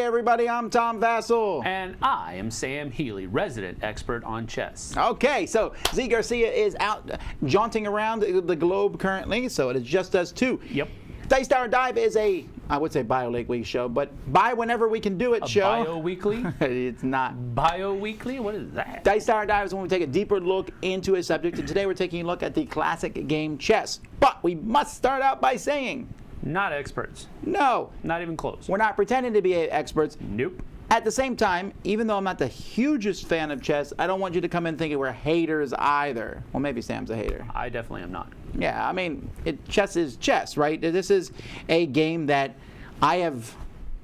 everybody, I'm Tom Vassell. And I am Sam Healy, resident expert on chess. Okay, so Z Garcia is out jaunting around the globe currently, so it is just us two. Yep. Dice Tower Dive is a, I would say Bio-Lake Week show, but buy whenever we can do it show. Bio-weekly? It's not. Bio-weekly? What is that? Dice Tower Dive is when we take a deeper look into a subject, and today we're taking a look at the classic game chess. But we must start out by saying... Not experts. No. Not even close. We're not pretending to be experts. Nope. At the same time, even though I'm not the hugest fan of chess, I don't want you to come in thinking we're haters either. Well, maybe Sam's a hater. I definitely am not. Yeah, I mean, chess is chess, right? This is a game that I have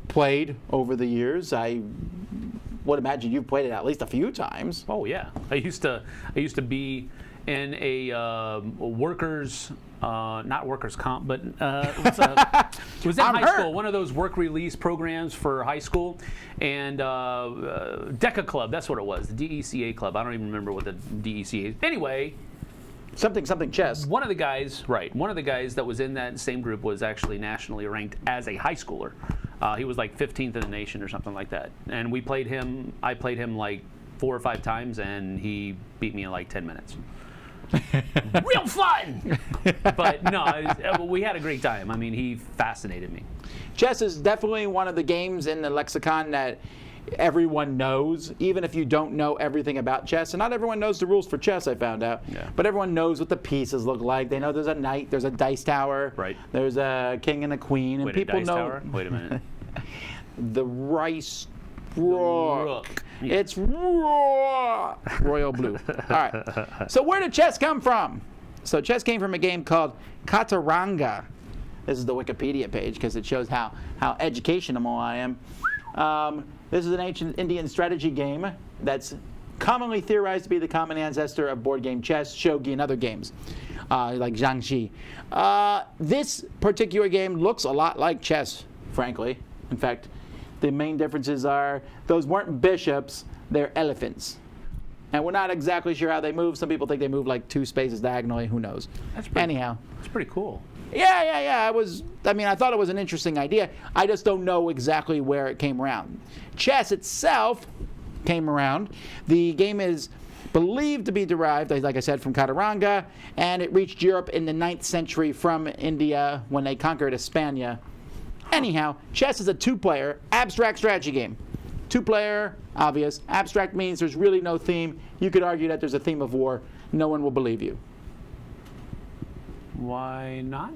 played over the years. I would imagine you've played it at least a few times. Oh yeah, I used to be in a workers. Not workers' comp, but it was in high school, one of those work release programs for high school, and DECA Club, that's what it was, the DECA Club. I don't even remember what the DECA is. Anyway. Something chess. One of the guys that was in that same group was actually nationally ranked as a high schooler. He was like 15th in the nation or something like that. And we played him, I played him like 4 or 5 times, and he beat me in like 10 minutes. Real fun! But no, we had a great time. I mean, he fascinated me. Chess is definitely one of the games in the lexicon that everyone knows, even if you don't know everything about chess. And not everyone knows the rules for chess, I found out. Yeah. But everyone knows what the pieces look like. They know there's a knight, there's a dice tower, right. There's a king and a queen, and Wait, people a dice know. Tower? Wait a minute. The rice rook. Yeah. It's royal blue. All right. So where did chess come from? So chess came from a game called Chaturanga. This is the Wikipedia page because it shows how educational I am. This is an ancient Indian strategy game that's commonly theorized to be the common ancestor of board game chess, shogi, and other games, like Jiangxi. This particular game looks a lot like chess, frankly. In fact, the main differences are those weren't bishops, they're elephants. And we're not exactly sure how they move. Some people think they move like 2 spaces diagonally. Who knows? Anyhow. That's pretty cool. Yeah. I thought it was an interesting idea. I just don't know exactly where it came around. Chess itself came around. The game is believed to be derived, like I said, from Chaturanga, and it reached Europe in the 9th century from India when they conquered Hispania. Anyhow, chess is a 2-player abstract strategy game. 2-player, obvious. Abstract means there's really no theme. You could argue that there's a theme of war. No one will believe you. Why not?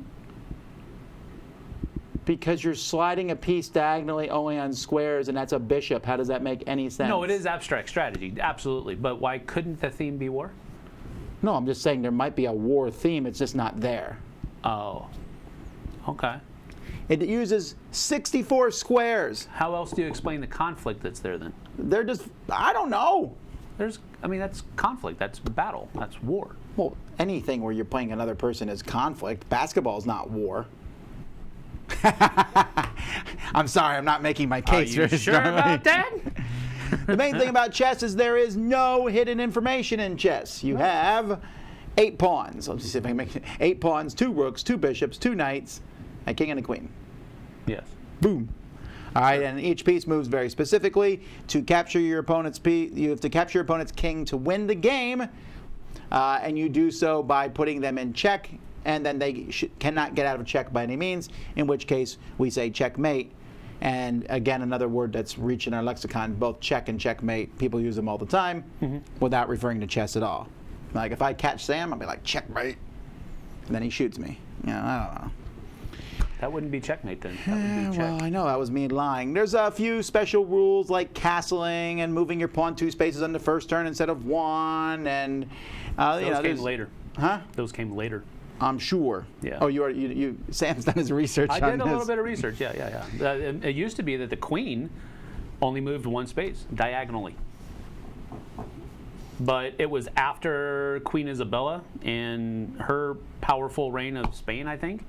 Because you're sliding a piece diagonally only on squares, and that's a bishop. How does that make any sense? No, it is abstract strategy, absolutely. But why couldn't the theme be war? No, I'm just saying there might be a war theme. It's just not there. Oh, okay. It uses 64 squares. How else do you explain the conflict that's there then? They're just, I don't know. That's conflict. That's battle. That's war. Well, anything where you're playing another person is conflict. Basketball is not war. I'm sorry, I'm not making my case. Are you sure about that? The main thing about chess is there is no hidden information in chess. You have 8 pawns. Let's see if I can make it. 8 pawns, 2 rooks, 2 bishops, 2 knights, a king and a queen. Yes. Boom. All right, and each piece moves very specifically. To capture your opponent's piece, you have to capture your opponent's king to win the game, and you do so by putting them in check, and then they cannot get out of check by any means, in which case we say checkmate. And again, another word that's reached in our lexicon, both check and checkmate. People use them all the time without referring to chess at all. Like if I catch Sam, I'll be like, checkmate. And then he shoots me. I don't know. That wouldn't be checkmate then. That would be check. Well, I know that was me lying. There's a few special rules like castling and moving your pawn 2 spaces on the first turn instead of 1, and those came later. Huh? Those came later. I'm sure. Yeah. Oh, you Sam's done his research on this. I did a little bit of research. Yeah. It used to be that the queen only moved 1 space diagonally. But it was after Queen Isabella and her powerful reign of Spain, I think.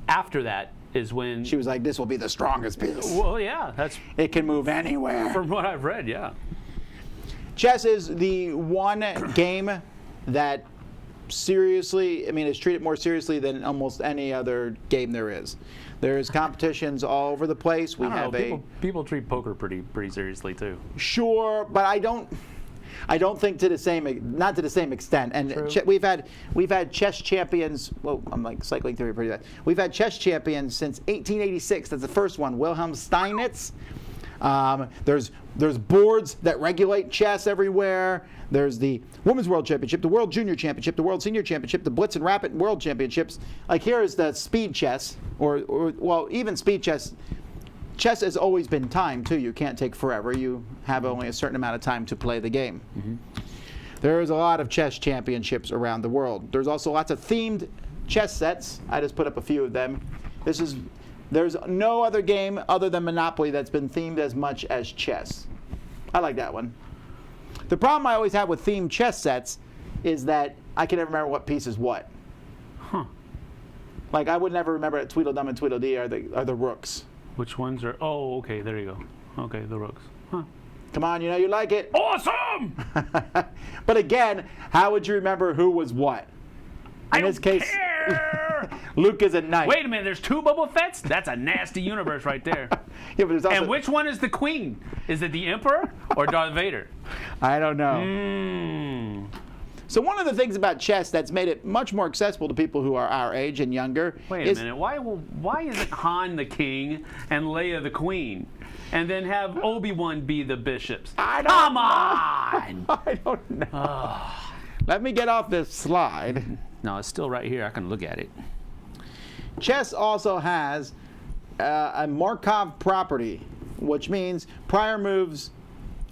After that is when she was like, this will be the strongest piece. Well, yeah, it can move anywhere. From what I've read, yeah. Chess is the one game that seriously. I mean, it's treated more seriously than almost any other game there is. There's competitions all over the place. We have people treat poker pretty seriously too. Sure, but I don't think not to the same extent. And we've had chess champions. Well, I'm like cycling through pretty bad. We've had chess champions since 1886. That's the first one, Wilhelm Steinitz. There's boards that regulate chess everywhere. There's the Women's World Championship, the World Junior Championship, the World Senior Championship, the Blitz and Rapid World Championships. Like here is the speed chess, or well, even speed chess. Chess has always been timed too. You can't take forever. You have only a certain amount of time to play the game. Mm-hmm. There's a lot of chess championships around the world. There's also lots of themed chess sets. I just put up a few of them. There's no other game other than Monopoly that's been themed as much as chess. I like that one. The problem I always have with themed chess sets is that I can never remember what piece is what. Huh. Like I would never remember that Tweedledum and Tweedledee are the rooks. Which ones are? Oh, okay, there you go. Okay, the rooks. Huh. Come on, you know you like it. Awesome! But again, how would you remember who was what? In this case, Luke is a knight. Wait a minute, there's two Boba Fetts? That's a nasty universe right there. Yeah, but there's also, and which one is the queen? Is it the Emperor or Darth Vader? I don't know. So one of the things about chess that's made it much more accessible to people who are our age and younger Wait a minute, why isn't Han the king and Leia the queen? And then have Obi-Wan be the bishops? Come on! I don't know. Let me get off this slide. No, it's still right here. I can look at it. Chess also has a Markov property, which means prior moves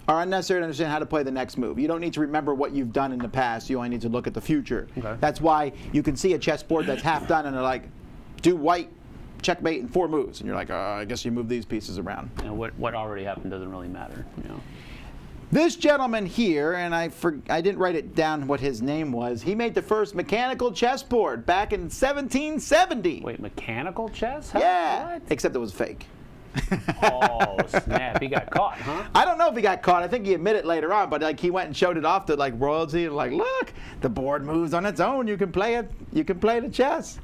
are unnecessary to understand how to play the next move. You don't need to remember what you've done in the past. You only need to look at the future. Okay. That's why you can see a chessboard that's half done and they're like, do white, checkmate in 4 moves. And you're like, I guess you move these pieces around. And what already happened doesn't really matter. You know. This gentleman here, and I didn't write it down what his name was, he made the first mechanical chessboard back in 1770. Wait, mechanical chess? Yeah. What? Except it was fake. Oh, snap. He got caught, huh? I don't know if he got caught. I think he admitted later on, but like he went and showed it off to like royalty and like, look, the board moves on its own. You can play it. You can play the chess.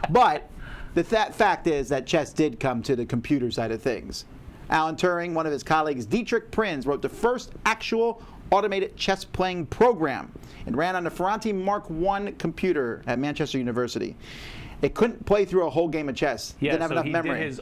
But the fact is that chess did come to the computer side of things. Alan Turing, one of his colleagues, Dietrich Prinz, wrote the first actual automated chess playing program. It ran on the Ferranti Mark I computer at Manchester University. It couldn't play through a whole game of chess. Yeah, didn't have enough memory.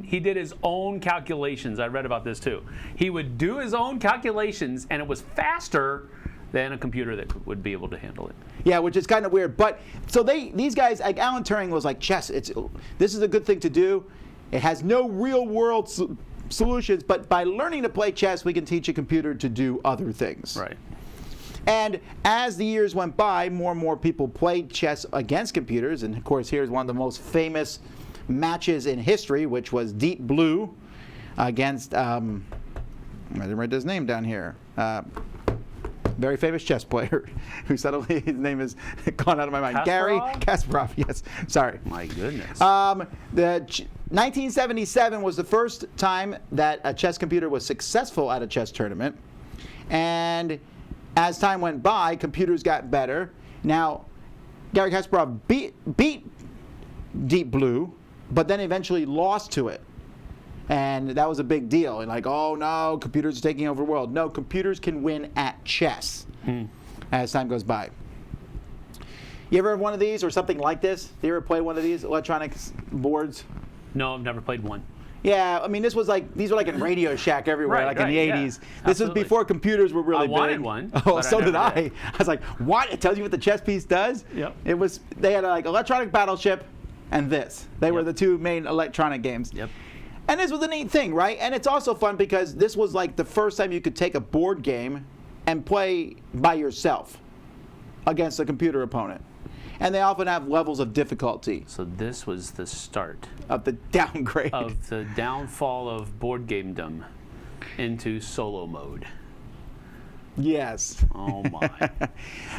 He did his own calculations. I read about this too. He would do his own calculations, and it was faster than a computer that would be able to handle it. Yeah, which is kind of weird. But so these guys, like Alan Turing was like, chess. This is a good thing to do. It has no real world solutions, but by learning to play chess, we can teach a computer to do other things. Right. And as the years went by, more and more people played chess against computers. And of course, here's one of the most famous matches in history, which was Deep Blue against, I didn't write his name down here, very famous chess player who suddenly his name is gone out of my mind. Kasparov? Garry Kasparov, yes. Sorry. My goodness. 1977 was the first time that a chess computer was successful at a chess tournament. And as time went by, computers got better. Now, Garry Kasparov beat Deep Blue, but then eventually lost to it. And that was a big deal. And like, oh no, computers are taking over the world. No, computers can win at chess as time goes by. You ever have one of these or something like this? Do you ever play one of these electronic boards? No, I've never played one. Yeah, I mean, these were like in Radio Shack everywhere, in the 80s. Yeah, this absolutely. was before computers were really big. I wanted one. Oh, so did I. I was like, what? It tells you what the chess piece does? Yep. They had like Electronic Battleship and this. They were the two main electronic games. Yep. And this was a neat thing, right? And it's also fun because this was like the first time you could take a board game and play by yourself against a computer opponent. And they often have levels of difficulty. So this was the start of the downgrade. Of the downfall of board gamedom into solo mode. Yes. Oh my.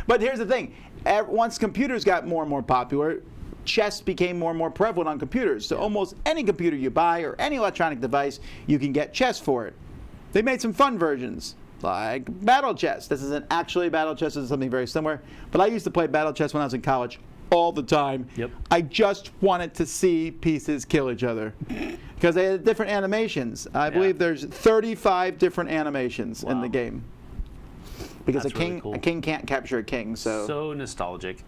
But here's the thing. Once computers got more and more popular, chess became more and more prevalent on computers. So almost any computer you buy or any electronic device, you can get chess for it. They made some fun versions, like battle chess. This isn't actually battle chess. This is something very similar. But I used to play battle chess when I was in college all the time. Yep. I just wanted to see pieces kill each other because they had different animations. I believe there's 35 different animations in the game. Because That's really cool. A king can't capture a king. So nostalgic.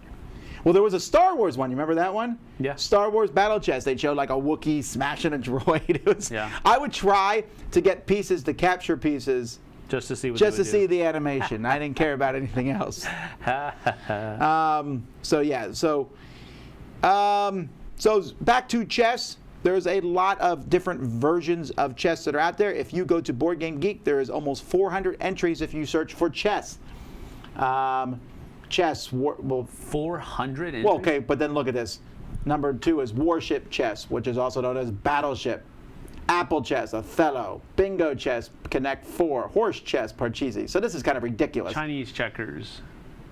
Well, there was a Star Wars one. You remember that one? Yeah. Star Wars Battle Chess. They showed like a Wookiee smashing a droid. It was, Yeah. I would try to get pieces to capture pieces Just to see what just they to would see the animation. I didn't care about anything else. So back to chess. There's a lot of different versions of chess that are out there. If you go to Board Game Geek, there is almost 400 entries if you search for chess. 400 entries? Well, okay, but then look at this. Number 2 is Warship Chess, which is also known as Battleship. Apple Chess, Othello. Bingo Chess, Connect 4. Horse Chess, Parcheesi. So this is kind of ridiculous. Chinese checkers.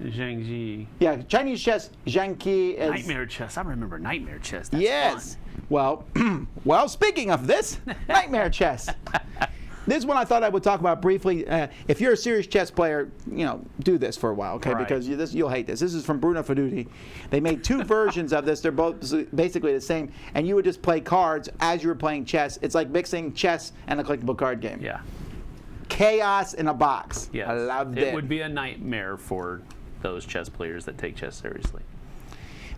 Zhangji. Yeah, Chinese chess, Zhangqi is... Nightmare chess. I remember nightmare chess. That's Yes. fun. Well, speaking of this, nightmare chess. This one I thought I would talk about briefly. If you're a serious chess player, do this for a while, okay? Right. Because you'll hate this. This is from Bruno Fedudi. They made 2 versions of this. They're both basically the same, and you would just play cards as you were playing chess. It's like mixing chess and a collectible card game. Yeah. Chaos in a box. Yes. I loved it. It would be a nightmare for those chess players that take chess seriously.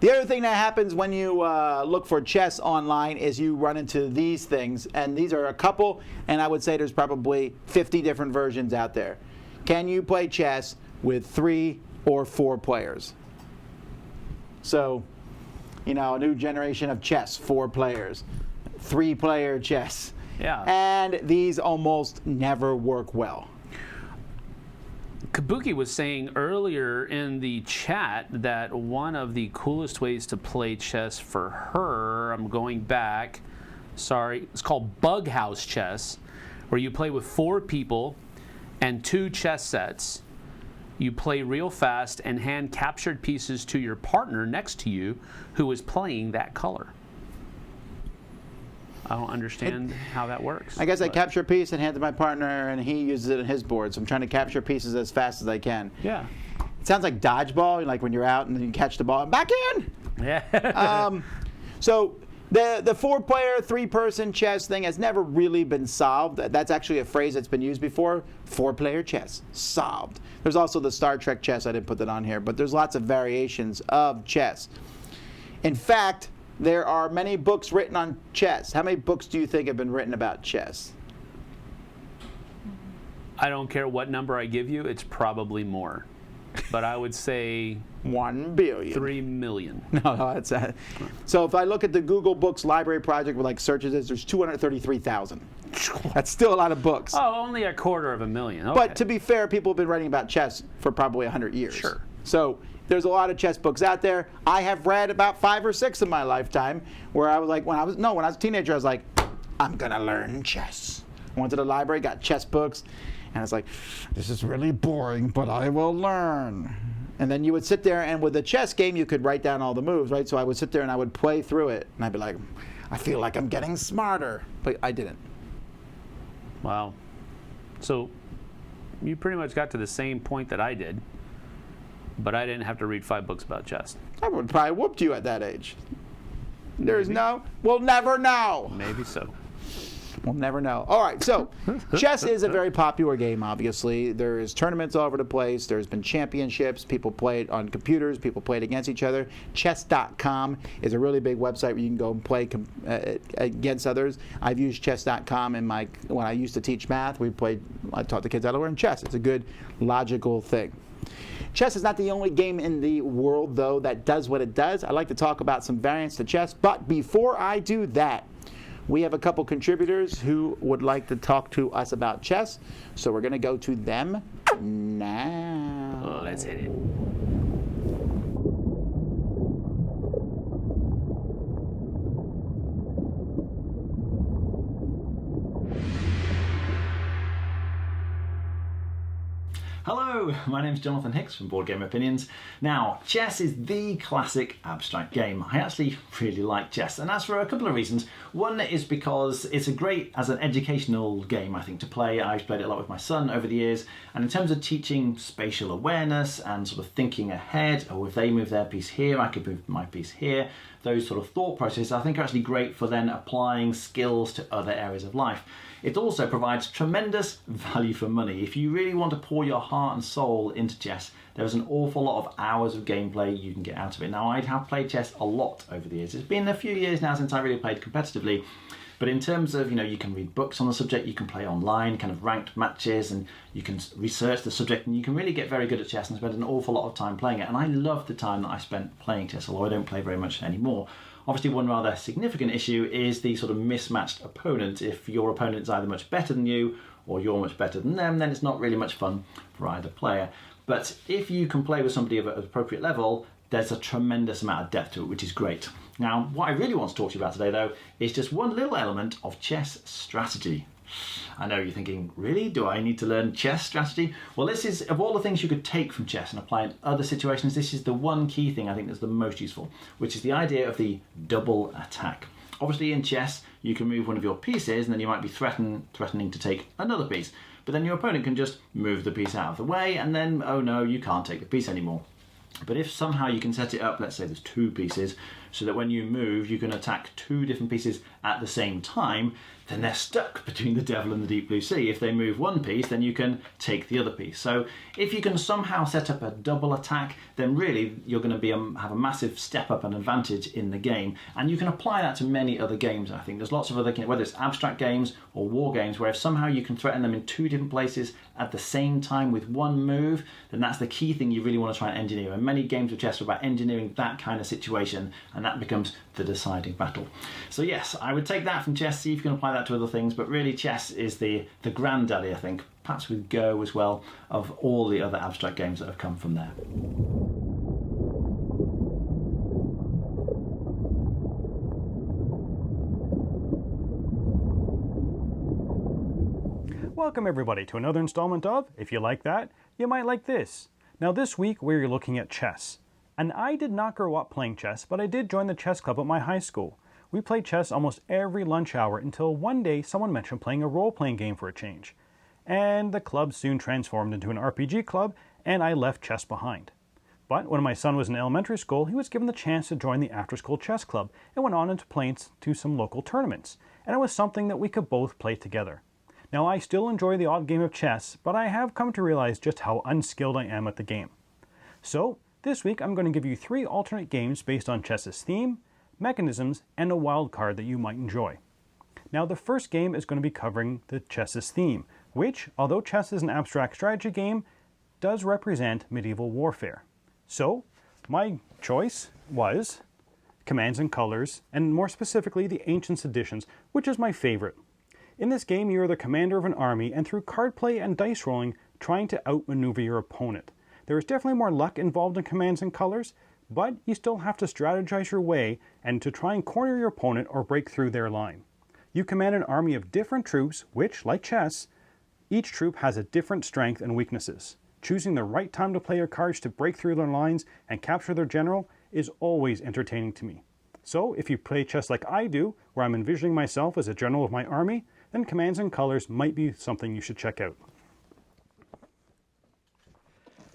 The other thing that happens when you look for chess online is you run into these things, and these are a couple, and I would say there's probably 50 different versions out there. Can you play chess with 3 or 4 players? So, a new generation of chess, 4 players, 3-player chess. Yeah. And these almost never work well. Kabuki was saying earlier in the chat that one of the coolest ways to play chess for her, I'm going back, sorry, it's called Bughouse Chess, where you play with 4 people and 2 chess sets. You play real fast and hand captured pieces to your partner next to you who is playing that color. I don't understand how that works. I guess I capture a piece and hand it to my partner, and he uses it on his board. So I'm trying to capture pieces as fast as I can. Yeah. It sounds like dodgeball, like when you're out and then you catch the ball and back in. Yeah. So the 4-player, 3-person chess thing has never really been solved. That's actually a phrase that's been used before. 4-player chess, solved. There's also the Star Trek chess. I didn't put that on here, but there's lots of variations of chess. In fact, there are many books written on chess. How many books do you think have been written about chess? I don't care what number I give you, it's probably more. But I would say 1 billion. 3 million. No, that's so if I look at the Google Books library project with like searches, there's 233,000. That's still a lot of books. Oh, only 250,000. Okay. But to be fair, people have been writing about chess for probably 100 years. Sure. So there's a lot of chess books out there. I have read about 5 or 6 in my lifetime where I was like, when I was a teenager, I was like, I'm going to learn chess. I went to the library, got chess books, and I was like, this is really boring, but I will learn. And then you would sit there, and with a chess game, you could write down all the moves, right? So I would sit there and I would play through it, and I'd be like, I feel like I'm getting smarter. But I didn't. Wow. So you pretty much got to the same point that I did, but I didn't have to read 5 books about chess. I would probably whooped you at that age. We'll never know. Maybe so. We'll never know. All right, so chess is a very popular game, obviously. There is tournaments all over the place. There's been championships. People play it on computers. People play it against each other. Chess.com is a really big website where you can go and play against others. I've used chess.com when I used to teach math. I taught the kids how to learn chess. It's a good, logical thing. Chess is not the only game in the world, though, that does what it does. I'd like to talk about some variants to chess, but before I do that, we have a couple contributors who would like to talk to us about chess, so we're going to go to them now. Let's hit it. Hello, my name's Jonathan Hicks from Board Game Opinions. Now, chess is the classic abstract game. I actually really like chess, and that's for a couple of reasons. One is because it's a great, as an educational game, I think, to play. I've played it a lot with my son over the years, and in terms of teaching spatial awareness and sort of thinking ahead, or if they move their piece here, I could move my piece here, those sort of thought processes I think are actually great for then applying skills to other areas of life. It also provides tremendous value for money. If you really want to pour your heart and soul into chess, there's an awful lot of hours of gameplay you can get out of it. Now, I have played chess a lot over the years. It's been a few years now since I really played competitively. But in terms of, you can read books on the subject, you can play online, kind of ranked matches, and you can research the subject, and you can really get very good at chess and spend an awful lot of time playing it. And I love the time that I spent playing chess, although I don't play very much anymore. Obviously, one rather significant issue is the sort of mismatched opponent. If your opponent's either much better than you or you're much better than them, then it's not really much fun for either player. But if you can play with somebody of an appropriate level, there's a tremendous amount of depth to it, which is great. Now, what I really want to talk to you about today, though, is just one little element of chess strategy. I know you're thinking, really? Do I need to learn chess strategy? Well, this is, of all the things you could take from chess and apply in other situations, this is the one key thing I think that's the most useful, which is the idea of the double attack. Obviously, in chess, you can move one of your pieces, and then you might be threatening to take another piece. But then your opponent can just move the piece out of the way, and then, oh no, you can't take the piece anymore. But if somehow you can set it up, let's say there's two pieces, so that when you move, you can attack two different pieces at the same time, then they're stuck between the devil and the deep blue sea. If they move one piece, then you can take the other piece. So if you can somehow set up a double attack, then really you're going to have a massive step up and advantage in the game. And you can apply that to many other games, I think. There's lots of other games, whether it's abstract games or war games, where if somehow you can threaten them in two different places at the same time with one move, then that's the key thing you really want to try and engineer. And many games of chess are about engineering that kind of situation, and that becomes the deciding battle. So yes, I would take that from chess, see if you can apply that to other things, but really chess is the granddaddy, I think, perhaps with Go as well, of all the other abstract games that have come from there. Welcome everybody to another installment of If You Like That, You Might Like This. Now this week we're looking at chess. And I did not grow up playing chess, but I did join the chess club at my high school. We played chess almost every lunch hour until one day someone mentioned playing a role-playing game for a change. And the club soon transformed into an RPG club, and I left chess behind. But when my son was in elementary school, he was given the chance to join the after-school chess club and went on into playing to some local tournaments. And it was something that we could both play together. Now I still enjoy the odd game of chess, but I have come to realize just how unskilled I am at the game. So, this week I'm going to give you 3 alternate games based on Chasis Theme, mechanisms, and a wild card that you might enjoy. Now the first game is going to be covering the Chasis Theme, which, although chess is an abstract strategy game, does represent medieval warfare. So, my choice was Commands and Colors, and more specifically the Ancient Seditions, which is my favorite. In this game, you are the commander of an army, and through card play and dice rolling, trying to outmaneuver your opponent. There is definitely more luck involved in Commands and Colors, but you still have to strategize your way and to try and corner your opponent or break through their line. You command an army of different troops, which, like chess, each troop has a different strength and weaknesses. Choosing the right time to play your cards to break through their lines and capture their general is always entertaining to me. So, if you play chess like I do, where I'm envisioning myself as a general of my army, then Commands and Colors might be something you should check out.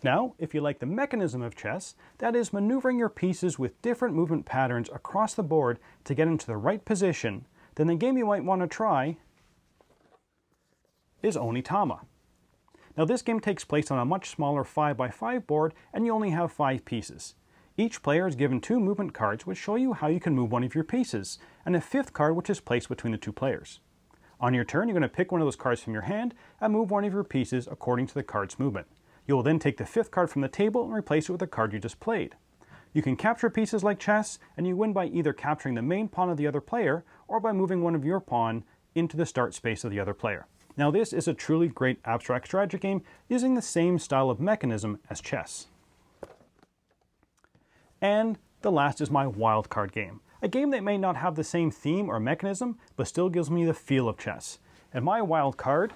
Now, if you like the mechanism of chess, that is maneuvering your pieces with different movement patterns across the board to get into the right position, then the game you might want to try is Onitama. Now this game takes place on a much smaller 5x5 board, and you only have 5 pieces. Each player is given 2 movement cards which show you how you can move one of your pieces, and a 5th card which is placed between the 2 players. On your turn, you're going to pick one of those cards from your hand and move one of your pieces according to the card's movement. You will then take the 5th card from the table and replace it with the card you just played. You can capture pieces like chess, and you win by either capturing the main pawn of the other player or by moving one of your pawn into the start space of the other player. Now this is a truly great abstract strategy game using the same style of mechanism as chess. And the last is my wild card game. A game that may not have the same theme or mechanism, but still gives me the feel of chess. And my wild card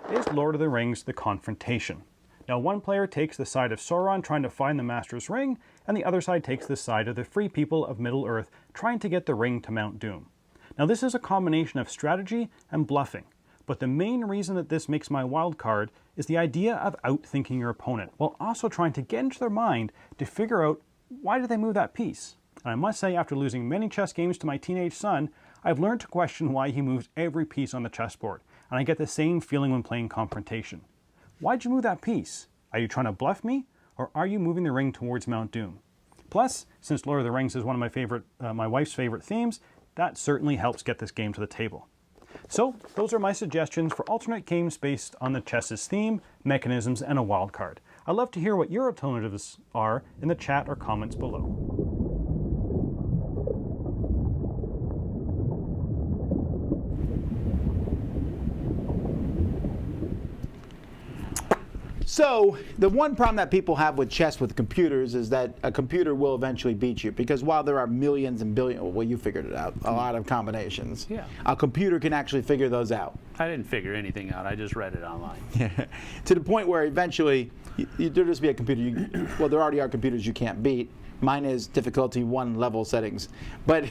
is Lord of the Rings: The Confrontation. Now one player takes the side of Sauron trying to find the Master's Ring, and the other side takes the side of the free people of Middle-earth trying to get the ring to Mount Doom. Now this is a combination of strategy and bluffing, but the main reason that this makes my wild card is the idea of outthinking your opponent, while also trying to get into their mind to figure out why did they move that piece. And I must say, after losing many chess games to my teenage son, I've learned to question why he moves every piece on the chessboard, and I get the same feeling when playing Confrontation. Why'd you move that piece? Are you trying to bluff me, or are you moving the ring towards Mount Doom? Plus, since Lord of the Rings is one of my wife's favorite themes, that certainly helps get this game to the table. So, those are my suggestions for alternate games based on the Chasis theme, mechanisms, and a wild card. I'd love to hear what your alternatives are in the chat or comments below. So the one problem that people have with chess with computers is that a computer will eventually beat you, because while there are millions and billions, well, you figured it out, a lot of combinations. Yeah. A computer can actually figure those out. I didn't figure anything out. I just read it online. To the point where eventually there'll just be a computer. Well, there already are computers you can't beat. Mine is difficulty 1 level settings, but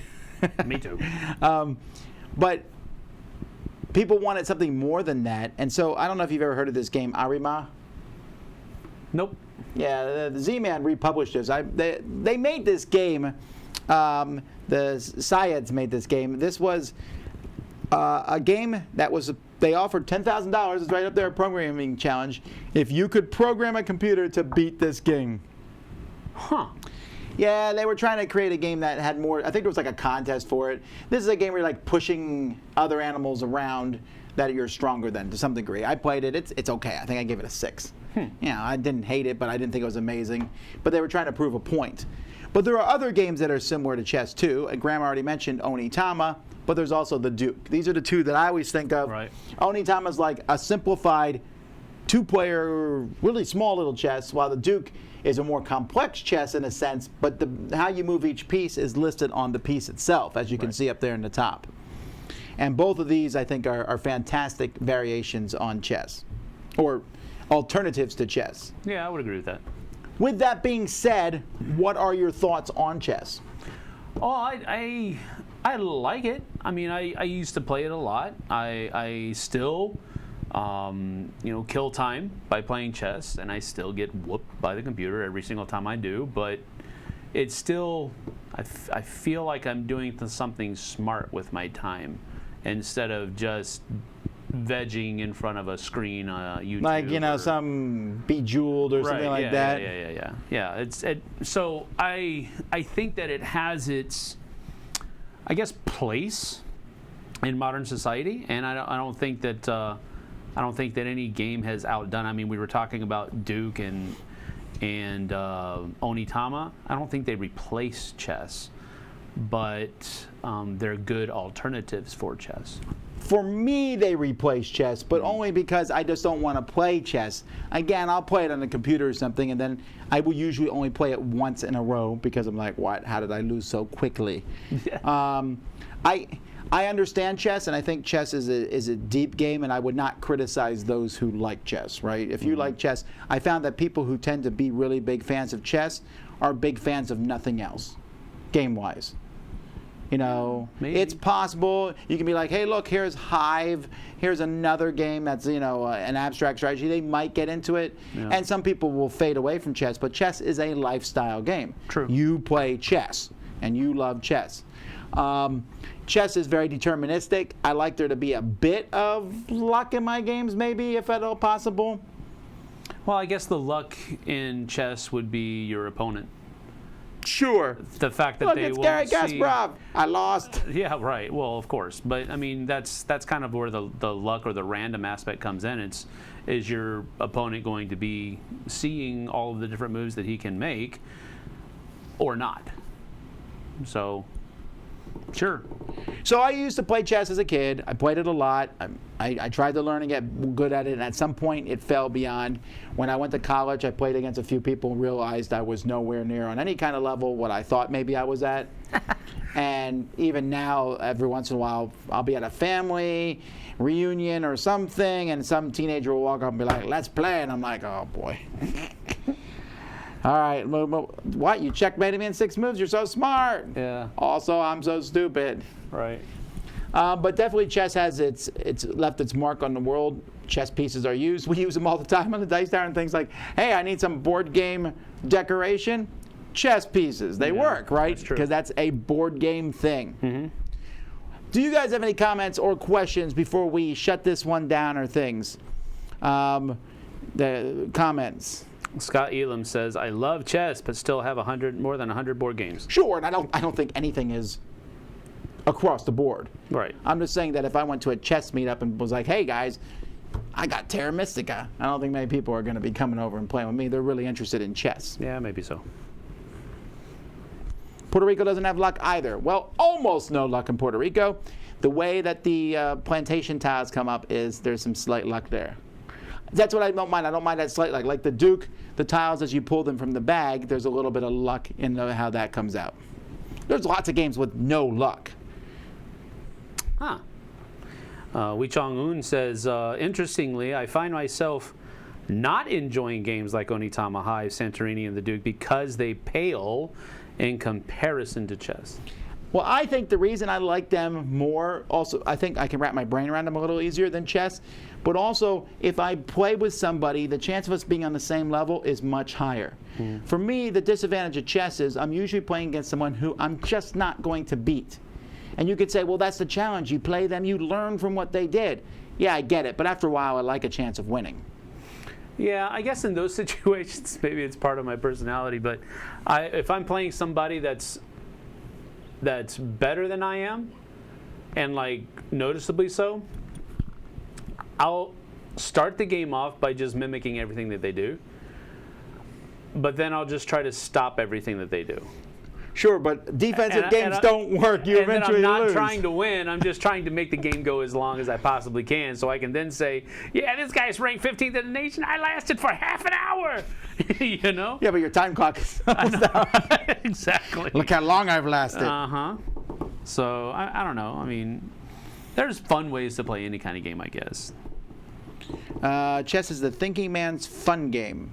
Me too. but people wanted something more than that, and so I don't know if you've ever heard of this game Arima. Nope. Yeah, the Z-Man republished this. They made this game. The Syeds made this game. This was a game that was. They offered $10,000. It's right up there, a programming challenge. If you could program a computer to beat this game. Huh. Yeah, they were trying to create a game that had more. I think there was like a contest for it. This is a game where you're like pushing other animals around that you're stronger than to some degree. I played it. It's okay. I think I gave it a 6. I didn't hate it, but I didn't think it was amazing. But they were trying to prove a point. But there are other games that are similar to chess too. Graham already mentioned Onitama, but there's also the Duke. These are the two that I always think of. Right. Onitama is like a simplified 2-player, really small little chess, while the Duke is a more complex chess in a sense, but how you move each piece is listed on the piece itself, as you can see up there in the top. And both of these, I think, are fantastic variations on chess, or alternatives to chess. Yeah, I would agree with that. With that being said, what are your thoughts on chess? Oh, I like it. I mean, I used to play it a lot. I still, kill time by playing chess, and I still get whooped by the computer every single time I do. But it's still, I feel like I'm doing something smart with my time instead of just vegging in front of a screen on YouTube. Like, some Bejeweled or something like that. Yeah. So I think that it has its, I guess, place in modern society, and I don't think that any game has outdone. I mean, we were talking about Duke and Onitama. I don't think they replace chess, but they're good alternatives for chess. For me, they replace chess, but only because I just don't want to play chess. Again, I'll play it on the computer or something, and then I will usually only play it once in a row because I'm like, what? How did I lose so quickly? I understand chess, and I think chess is a deep game, and I would not criticize those who like chess, right? If you like chess, I found that people who tend to be really big fans of chess are big fans of nothing else, game-wise. Maybe. It's possible. You can be like, hey, look, here's Hive. Here's another game that's, an abstract strategy. They might get into it. Yeah. And some people will fade away from chess, but chess is a lifestyle game. True. You play chess, and you love chess. Chess is very deterministic. I like there to be a bit of luck in my games, maybe, if at all possible. Well, I guess the luck in chess would be your opponent. Sure. The fact that look, they it's won't Garry see... Kasparov. I lost. Yeah, right. Well, of course. But, I mean, that's kind of where the luck or the random aspect comes in. Is your opponent going to be seeing all of the different moves that he can make or not? So... Sure. So I used to play chess as a kid. I played it a lot. I tried to learn and get good at it, and at some point it fell beyond. When I went to college, I played against a few people and realized I was nowhere near on any kind of level what I thought maybe I was at. And And even now, every once in a while, I'll be at a family reunion or something, and some teenager will walk up and be like, let's play. And I'm like, oh, boy. All right. What? You checkmated me in 6 moves? You're so smart. Yeah. Also, I'm so stupid. Right. But definitely chess has it's left its mark on the world. Chess pieces are used. We use them all the time on the dice tower and things like, hey, I need some board game decoration. Chess pieces. They work, right? That's true. Because that's a board game thing. Mm-hmm. Do you guys have any comments or questions before we shut this one down or things? The comments. Scott Elam says, I love chess, but still have more than 100 board games. Sure, and I don't think anything is across the board. Right. I'm just saying that if I went to a chess meetup and was like, hey guys, I got Terra Mystica, I don't think many people are going to be coming over and playing with me. They're really interested in chess. Yeah, maybe so. Puerto Rico doesn't have luck either. Well, almost no luck in Puerto Rico. The way that the plantation tiles come up is there's some slight luck there. That's what I don't mind. I don't mind that slight luck. Like the Duke, the tiles, as you pull them from the bag, there's a little bit of luck in how that comes out. There's lots of games with no luck. Huh. Wee Chong-un says, interestingly, I find myself not enjoying games like Onitama Hive, Santorini, and the Duke because they pale in comparison to chess. Well, I think the reason I like them more, also, I think I can wrap my brain around them a little easier than chess, but also, if I play with somebody, the chance of us being on the same level is much higher. For me, the disadvantage of chess is I'm usually playing against someone who I'm just not going to beat. And you could say, well, that's the challenge. You play them, you learn from what they did. Yeah, I get it, but after a while, I like a chance of winning. Yeah, I guess in those situations, maybe it's part of my personality, but if I'm playing somebody that's better than I am, and like noticeably so, I'll start the game off by just mimicking everything that they do, but then I'll just try to stop everything that they do. Sure, but defensive games don't work. You eventually I'm not lose. trying to win. I'm just trying to make the game go as long as I possibly can, so I can then say, yeah, this guy's ranked 15th in the nation. I lasted for half an hour. You know? Yeah, but your time clock is almost out. Exactly. Look how long I've lasted. Uh-huh. So, I don't know. I mean, there's fun ways to play any kind of game, I guess. Chess is the thinking man's fun game.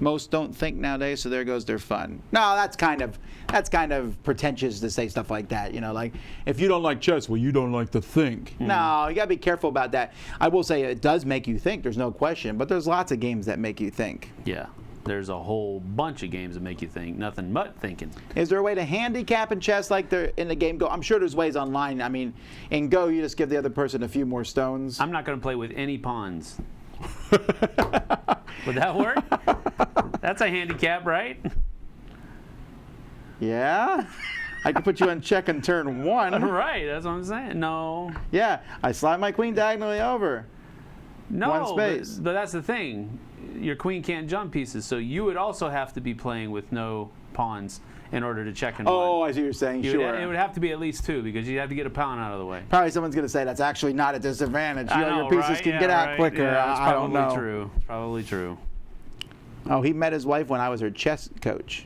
Most don't think nowadays, so there goes their fun. No, that's kind of pretentious to say stuff like that. You know, like if you don't like chess, well, you don't like to think. No, you gotta be careful about that. I will say it does make you think. There's no question, but there's lots of games that make you think. Yeah, there's a whole bunch of games that make you think. Nothing but thinking. Is there a way to handicap in chess like there in the game Go? I'm sure there's ways online. I mean, in Go, you just give the other person a few more stones. I'm not gonna play with any pawns. Would that work? That's a handicap, right? Yeah? I could put you on check on turn 1. Right, that's what I'm saying. No. Yeah, I slide my queen diagonally over. No, One space. But that's the thing. Your queen can't jump pieces, so you would also have to be playing with no pawns in order to check in one. Oh, I see what you're saying. Sure. It would have to be at least 2 because you'd have to get a pawn out of the way. Probably someone's going to say that's actually not a disadvantage. You know, your pieces right? can get out quicker. Yeah, it's I don't know. true. It's probably true. Oh, he met his wife when I was her chess coach.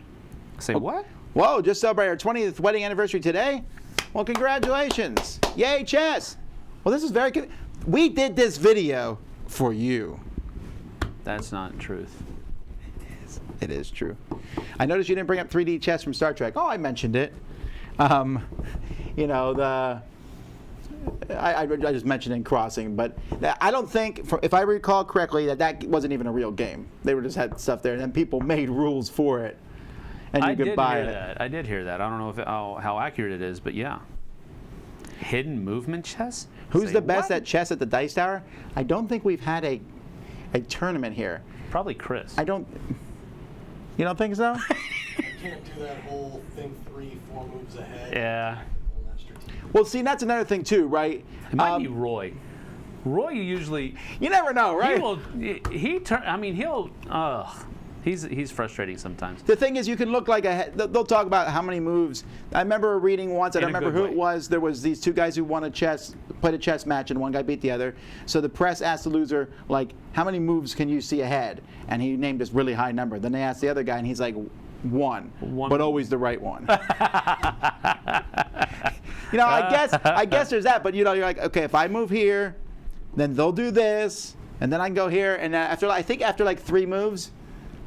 Say what? Whoa, just celebrated our 20th wedding anniversary today? Well, congratulations. Yay, chess. Well, this is very good. We did this video for you. That's not truth. It is true. I noticed you didn't bring up 3D chess from Star Trek. Oh, I mentioned it. You know, I just mentioned in Crossing, but I don't think, if I recall correctly, that wasn't even a real game. They were just had stuff there, and then people made rules for it, and you could buy it. I did hear that. I don't know how accurate it is, but yeah. Hidden movement chess? Who's Say the best what? at chess at the Dice Tower? I don't think we've had a tournament here. Probably Chris. You don't think so? You can't do that whole think 3-4 moves ahead. Yeah. Well, see, that's another thing too, right? It might be Roy. Roy usually. You never know, right? He's frustrating sometimes. The thing is, you can look like they'll talk about how many moves. I remember reading once, I don't remember who it was, there was these 2 guys who played a chess match, and one guy beat the other. So the press asked the loser, like, how many moves can you see ahead? And he named this really high number. Then they asked the other guy, and he's like, one, but always the right one. You know, I guess there's that, but you know, you're like, okay, if I move here, then they'll do this, and then I can go here, and after like 3 moves,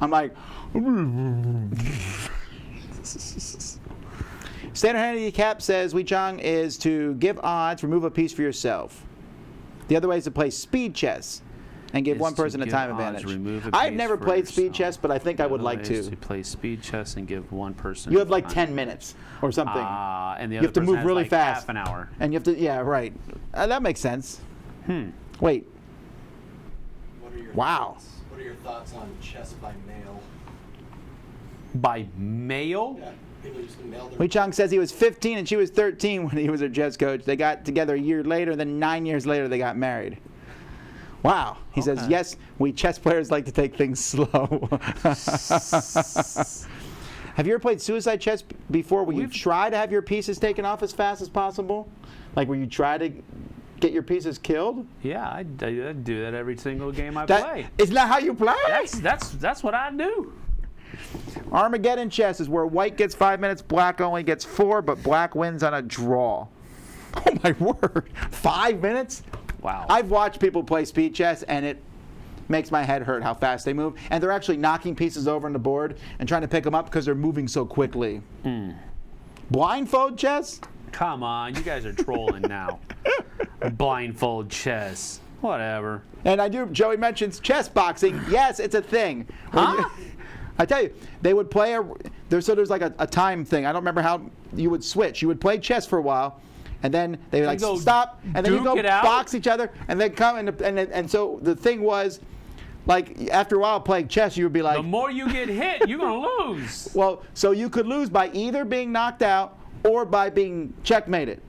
I'm like. Standard handicap says Wei Chang is to give odds, remove a piece for yourself. The other way is to play speed chess and give one person a time advantage. I've never played speed chess, but I think I would like to. To play speed chess and give one person. You have like 10 minutes or something. And the you other have to person move has really like fast. half an hour. And you have to, yeah, right. That makes sense. Wait. What are your Wow. thoughts? What are your thoughts on chess by mail? By mail? Yeah, people used to mail their. Wei Chang says he was 15 and she was 13 when he was her chess coach. They got together a year later, then 9 years later they got married. Wow. He says, yes, we chess players like to take things slow. Have you ever played suicide chess before where you try to have your pieces taken off as fast as possible? Like where you try to get your pieces killed? Yeah, I do that every single game I play. Isn't that how you play? That's what I do. Armageddon Chess is where white gets 5 minutes, black only gets 4, but black wins on a draw. Oh my word. 5 minutes? Wow. I've watched people play speed chess, and it makes my head hurt how fast they move. And they're actually knocking pieces over on the board and trying to pick them up because they're moving so quickly. Blindfold chess? Come on, you guys are trolling now. Blindfold chess. Whatever. And Joey mentions chess boxing. Yes, it's a thing. Huh? I tell you, they would play there's like a time thing. I don't remember how you would switch. You would play chess for a while, and then they would like go stop, and then you go duke it out? box each other, and then come and so the thing was, like after a while playing chess, you would be like, The more you get hit, you're gonna lose. well, so you could lose by either being knocked out or by being checkmated.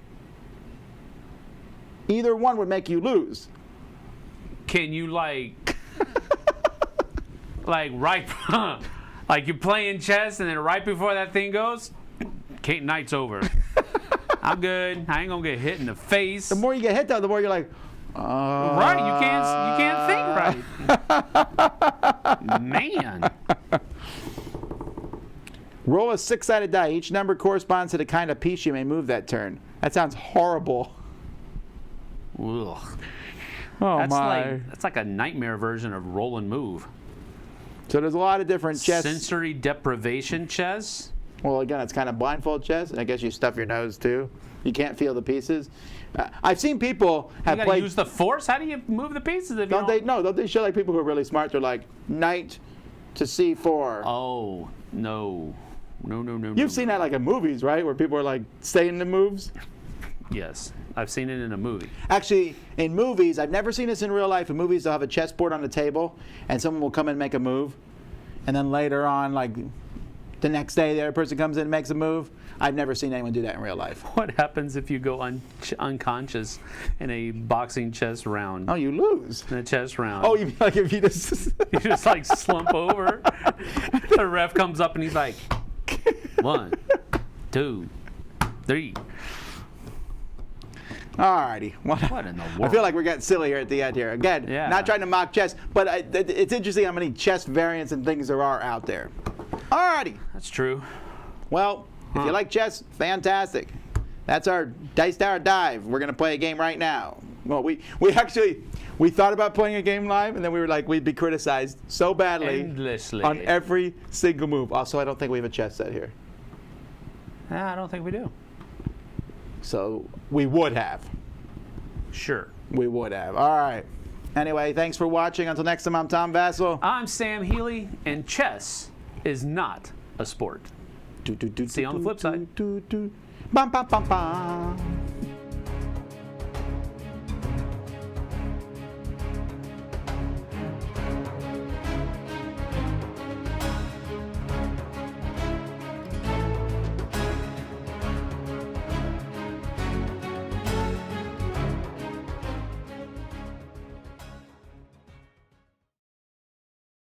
Either one would make you lose. Can you like right like you're playing chess and then right before that thing goes, Kate night's over. I'm good. I ain't gonna get hit in the face. The more you get hit though, the more you're like, right, you can't think right. Man. Roll a 6-sided die. Each number corresponds to the kind of piece you may move that turn. That sounds horrible. Ugh. Oh That's like a nightmare version of roll and move. So there's a lot of different chess. Sensory deprivation chess. Well, again, it's kind of blindfold chess. I guess you stuff your nose too. You can't feel the pieces. I've seen people have You gotta played. use the force. How do you move the pieces if you Don't they? No, don't they show like people who are really smart? They're like knight to c4. Oh no. You've seen that like in movies, right? Where people are like saying the moves. Yes, I've seen it in a movie. Actually, in movies, I've never seen this in real life. In movies, they'll have a chessboard on the table, and someone will come in and make a move, and then later on, like the next day, the other person comes in and makes a move. I've never seen anyone do that in real life. What happens if you go unconscious in a boxing chess round? Oh, you lose. In a chess round. Oh, you mean like if you just You just like slump over. The ref comes up and he's like, 1, 2, 3. Alrighty. Well, What in the world? I feel like we're getting silly here at the end here. Again, Yeah. not trying to mock chess, but it's interesting how many chess variants and things there are out there. Alrighty. That's true. Well, if you like chess, fantastic. That's our Dice Tower Dive. We're going to play a game right now. Well, we thought about playing a game live, and then we were like, we'd be criticized so badly Endlessly. on every single move. Also, I don't think we have a chess set here. I don't think we do. So we would have. Sure. We would have. All right. Anyway, thanks for watching. Until next time, I'm Tom Vassell. I'm Sam Healy, and chess is not a sport. See you on the flip side. Bum, bum, bum, bum.